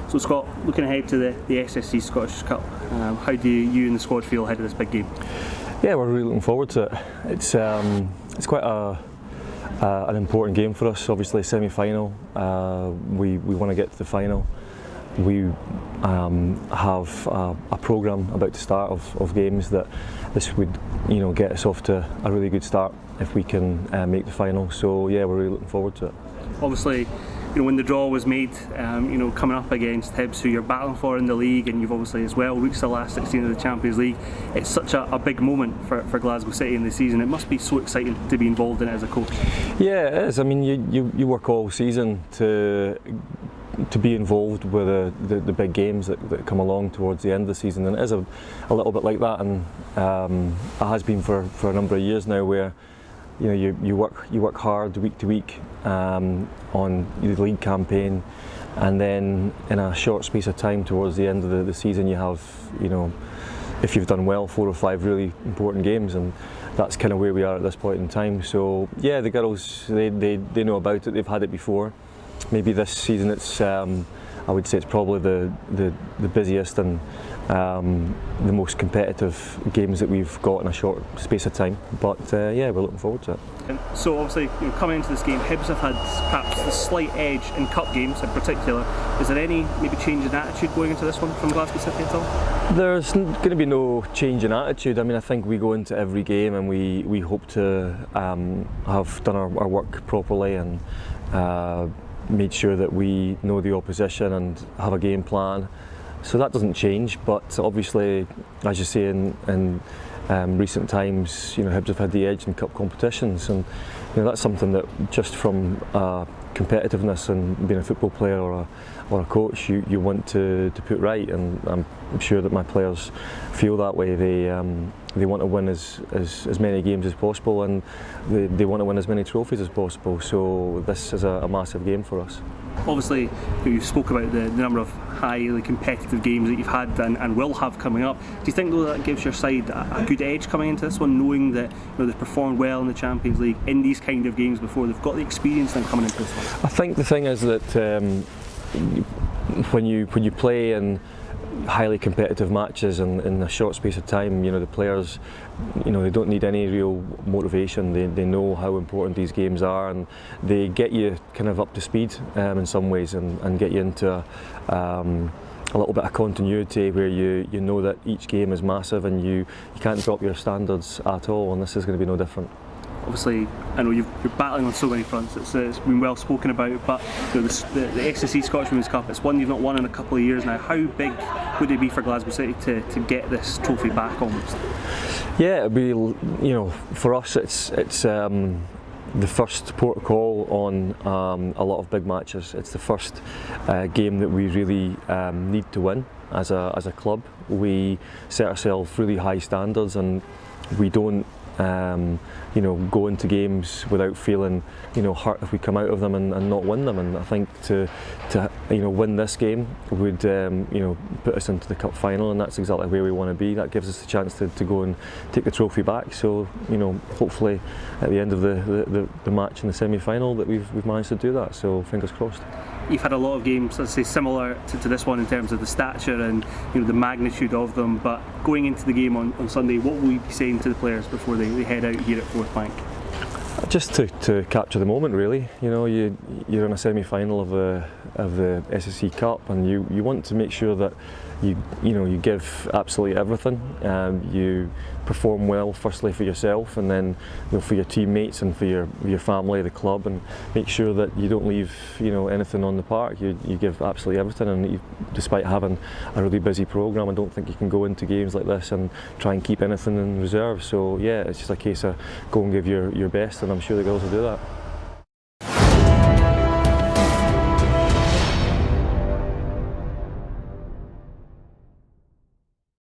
So Scott, looking ahead to the SSE Scottish Cup, how do you and the squad feel ahead of this big game? Yeah, we're really looking forward to it. It's quite an important game for us. Obviously, semi-final. We want to get to the final. We have a programme about to start of games that this would, get us off to a really good start if we can make the final. So yeah, we're really looking forward to it. Obviously, when the draw was made, coming up against Hibs, who you're battling for in the league, and you've obviously as well reached the last 16 of the Champions League, it's such a big moment for Glasgow City in the season. It must be so exciting to be involved in it as a coach. Yeah, it is. I mean, you work all season to be involved with the big games that come along towards the end of the season, and it is a little bit like that, and it has been for a number of years now, where you work hard week to week on the league campaign, and then in a short space of time towards the end of the season you have, if you've done well, 4 or 5 really important games, and that's kind of where we are at this point in time. So yeah, the girls, they know about it, they've had it before. Maybe this season it's I would say it's probably the busiest and the most competitive games that we've got in a short space of time, but yeah, we're looking forward to it. So obviously, coming into this game, Hibs have had perhaps the slight edge in cup games in particular. Is there any maybe change in attitude going into this one from Glasgow City at all? There's going to be no change in attitude. I mean, I think we go into every game and we hope to have done our work properly and made sure that we know the opposition and have a game plan. So that doesn't change, but obviously, as you say, in recent times, Hibs have had the edge in cup competitions, and that's something that just from competitiveness and being a football player or a coach, you want to put right, and I'm sure that my players feel that way. They want to win as many games as possible, and they want to win as many trophies as possible. So this is a massive game for us. Obviously, you spoke about the number of highly competitive games that you've had and will have coming up. Do you think though that gives your side a good edge coming into this one, knowing that they've performed well in the Champions League in these kind of games before, they've got the experience then coming into this one? I think the thing is that when you play in highly competitive matches and in a short space of time, the players, they don't need any real motivation. They know how important these games are, and they get you kind of up to speed in some ways, and get you into a little bit of continuity where you know that each game is massive and you can't drop your standards at all, and this is going to be no different. Obviously, I know you're battling on so many fronts. It's been well spoken about, but the SSE Scottish Women's Cup, it's one you've not won in a couple of years now. How big would it be for Glasgow City to get this trophy back almost? Yeah, it'd be, for us it's the first port of call on a lot of big matches. It's the first game that we really need to win as a club. We set ourselves really high standards, and we don't go into games without feeling hurt if we come out of them and not win them. And I think to win this game would put us into the cup final, and that's exactly where we want to be. That gives us the chance to go and take the trophy back. So hopefully at the end of the match in the semi-final that we've managed to do that. So fingers crossed. You've had a lot of games, let's say, similar to this one in terms of the stature and the magnitude of them, but going into the game on Sunday, what will you be saying to the players before they head out here at Forth Bank? Just to capture the moment, really. You're in a semi-final of the SSE Cup, and you want to make sure that you give absolutely everything. You perform well, firstly for yourself, and then for your teammates and for your family, the club, and make sure that you don't leave anything on the park. You give absolutely everything, and despite having a really busy programme, I don't think you can go into games like this and try and keep anything in reserve. So yeah, it's just a case of go and give your best, and I'm sure the girls will do that.